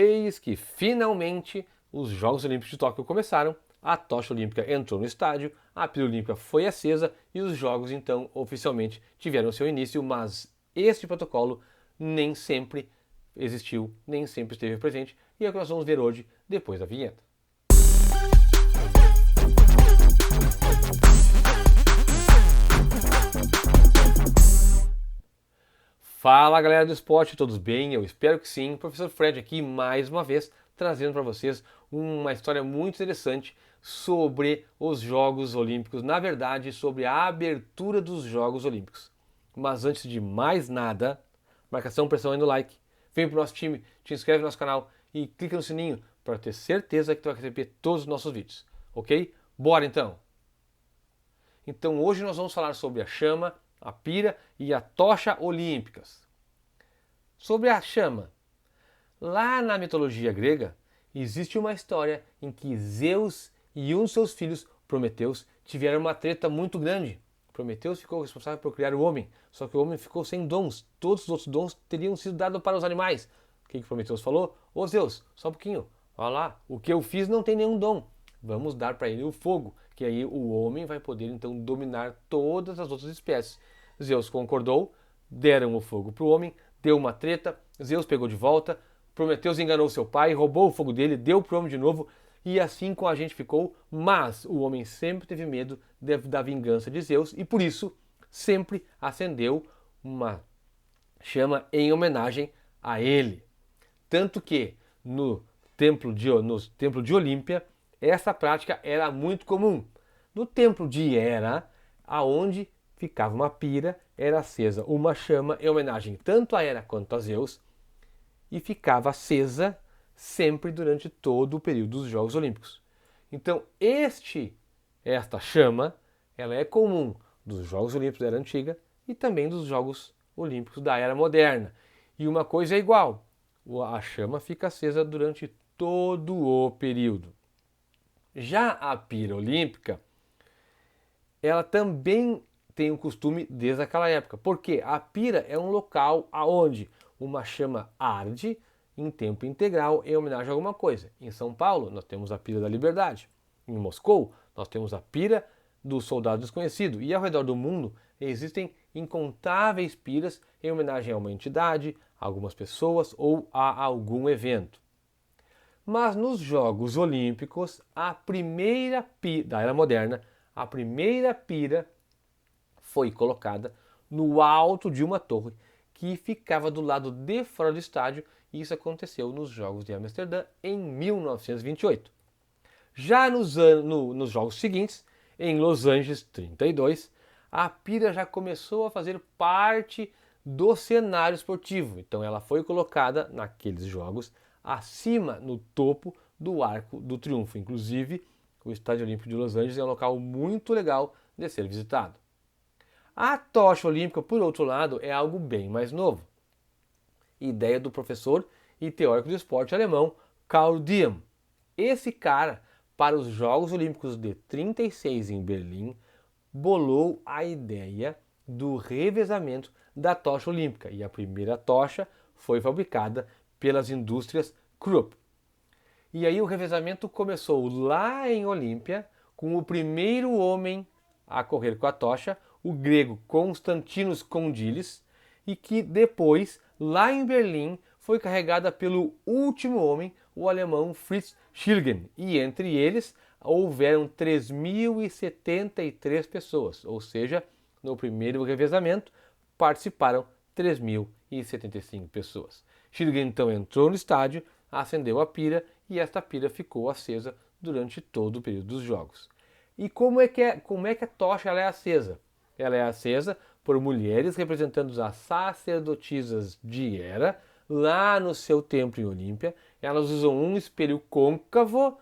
Eis que finalmente os Jogos Olímpicos de Tóquio começaram, a tocha olímpica entrou no estádio, a pira olímpica foi acesa e os Jogos então oficialmente tiveram seu início, mas este protocolo nem sempre existiu, nem sempre esteve presente e é o que nós vamos ver hoje depois da vinheta. Fala galera do esporte, todos bem? Eu espero que sim. Professor Fred aqui mais uma vez trazendo para vocês uma história muito interessante sobre os Jogos Olímpicos, na verdade sobre a abertura dos Jogos Olímpicos. Mas antes de mais nada, marcação, pressão aí no like, vem pro nosso time, te inscreve no nosso canal e clica no sininho para ter certeza que tu vai receber todos os nossos vídeos, ok? Bora então! Então hoje nós vamos falar sobre a chama, a pira e a tocha olímpicas. Sobre a chama, lá na mitologia grega, existe uma história em que Zeus e um de seus filhos, Prometeus, tiveram uma treta muito grande. Prometeus ficou responsável por criar o homem, só que o homem ficou sem dons. Todos os outros dons teriam sido dados para os animais. O que Prometeus falou? Ô Zeus, só um pouquinho, olha lá, o que eu fiz não tem nenhum dom. Vamos dar para ele o fogo, que aí o homem vai poder então dominar todas as outras espécies. Zeus concordou, deram o fogo para o homem, deu uma treta, Zeus pegou de volta, Prometeus enganou seu pai, roubou o fogo dele, deu para o homem de novo, e assim com a gente ficou, mas o homem sempre teve medo da vingança de Zeus e por isso sempre acendeu uma chama em homenagem a ele. Tanto que no templo de Olímpia, essa prática era muito comum. No templo de Hera, aonde ficava uma pira, era acesa uma chama em homenagem tanto a Hera quanto a Zeus e ficava acesa sempre durante todo o período dos Jogos Olímpicos. Então, esta chama, ela é comum dos Jogos Olímpicos da Era Antiga e também dos Jogos Olímpicos da Era Moderna. E uma coisa é igual, a chama fica acesa durante todo o período. Já a pira olímpica, ela também tem um costume desde aquela época, porque a pira é um local aonde uma chama arde em tempo integral em homenagem a alguma coisa. Em São Paulo, nós temos a pira da Liberdade. Em Moscou, nós temos a pira do Soldado Desconhecido. E ao redor do mundo existem incontáveis piras em homenagem a uma entidade, a algumas pessoas ou a algum evento. Mas nos Jogos Olímpicos, a primeira pira da Era Moderna, a primeira pira foi colocada no alto de uma torre que ficava do lado de fora do estádio, e isso aconteceu nos Jogos de Amsterdã em 1928. Já nos Jogos seguintes, em Los Angeles 32, a pira já começou a fazer parte do cenário esportivo, então ela foi colocada naqueles jogos acima, no topo do Arco do Triunfo. Inclusive, o Estádio Olímpico de Los Angeles é um local muito legal de ser visitado. A tocha olímpica, por outro lado, é algo bem mais novo. Ideia do professor e teórico do esporte alemão Karl Diem. Esse cara, para os Jogos Olímpicos de 36 em Berlim, bolou a ideia do revezamento da tocha olímpica. E a primeira tocha foi fabricada pelas indústrias Krupp. E aí o revezamento começou lá em Olímpia, com o primeiro homem a correr com a tocha, o grego Konstantinos Kondilis, e que depois, lá em Berlim, foi carregada pelo último homem, o alemão Fritz Schilgen. E entre eles houveram 3.073 pessoas, ou seja, no primeiro revezamento participaram 3.075 pessoas. Schilgen então entrou no estádio, acendeu a pira e esta pira ficou acesa durante todo o período dos jogos. E como é que a tocha ela é acesa? Ela é acesa por mulheres representando as sacerdotisas de Hera, lá no seu templo em Olímpia. Elas usam um espelho côncavo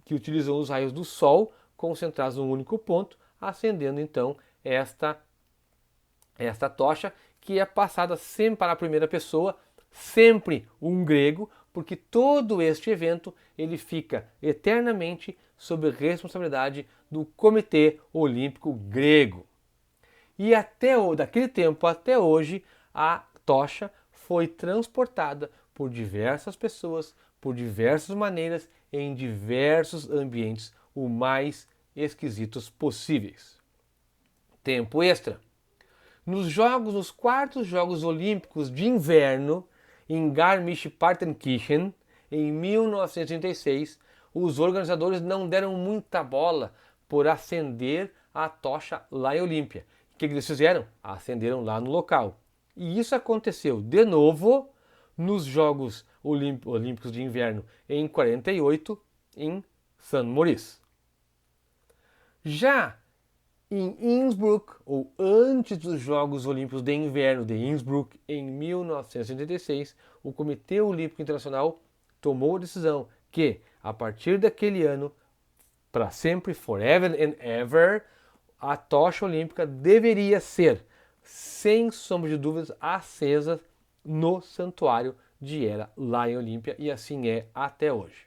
que utilizam os raios do sol concentrados num único ponto, acendendo então esta tocha, que é passada sempre para a primeira pessoa, sempre um grego, porque todo este evento ele fica eternamente sob responsabilidade do Comitê Olímpico Grego. E daquele tempo até hoje, a tocha foi transportada por diversas pessoas, por diversas maneiras, em diversos ambientes, o mais esquisitos possíveis. Tempo extra. Nos quartos Jogos Olímpicos de Inverno, em Garmisch-Partenkirchen, em 1936, os organizadores não deram muita bola por acender a tocha lá em Olímpia. O que eles fizeram? Acenderam lá no local. E isso aconteceu de novo nos Jogos Olímpicos de Inverno em 48, em St. Moritz. Já em Innsbruck, ou antes dos Jogos Olímpicos de Inverno de Innsbruck, em 1986, o Comitê Olímpico Internacional tomou a decisão que, a partir daquele ano, para sempre, forever and ever, a tocha olímpica deveria ser, sem sombra de dúvidas, acesa no santuário de Hera, lá em Olímpia, e assim é até hoje.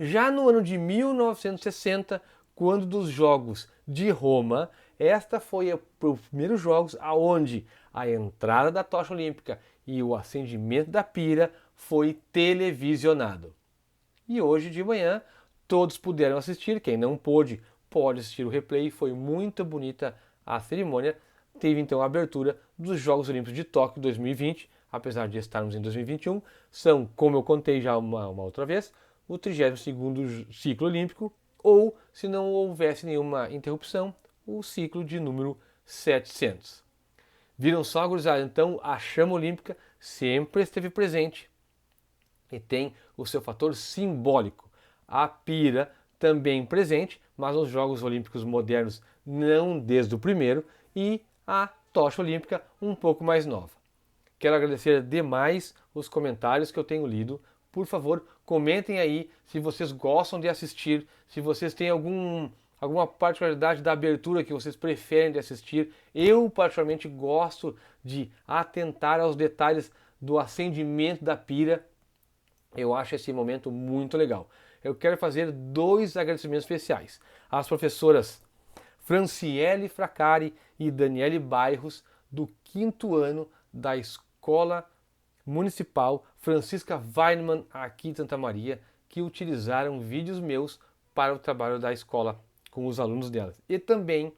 Já no ano de 1960, quando dos Jogos de Roma, esta foi os primeiros jogos aonde a entrada da tocha olímpica e o acendimento da pira foi televisionado. E hoje de manhã todos puderam assistir, quem não pôde, pode assistir o replay, foi muito bonita a cerimônia. Teve então a abertura dos Jogos Olímpicos de Tóquio 2020, apesar de estarmos em 2021, são, como eu contei já uma outra vez, o 32º ciclo olímpico, ou, se não houvesse nenhuma interrupção, o ciclo de número 700. Viram só, gurizada? Então, a chama olímpica sempre esteve presente e tem o seu fator simbólico. A pira também presente, mas nos Jogos Olímpicos modernos não desde o primeiro, e a tocha olímpica um pouco mais nova. Quero agradecer demais os comentários que eu tenho lido. Por favor, comentem aí se vocês gostam de assistir, se vocês têm alguma particularidade da abertura que vocês preferem de assistir. Eu, particularmente, gosto de atentar aos detalhes do acendimento da pira. Eu acho esse momento muito legal. Eu quero fazer 2 agradecimentos especiais. Às professoras Franciele Fracari e Daniele Bairros, do 5º ano da Escola Municipal Francisca Weinmann, aqui de Santa Maria, que utilizaram vídeos meus para o trabalho da escola com os alunos delas. E também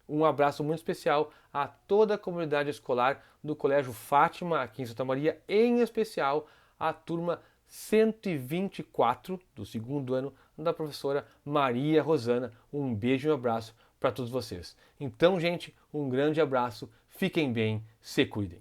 um abraço muito especial a toda a comunidade escolar do Colégio Fátima, aqui em Santa Maria, em especial a turma 124 do 2º ano da professora Maria Rosana. Um beijo e um abraço para todos vocês. Então, gente, um grande abraço, fiquem bem, se cuidem.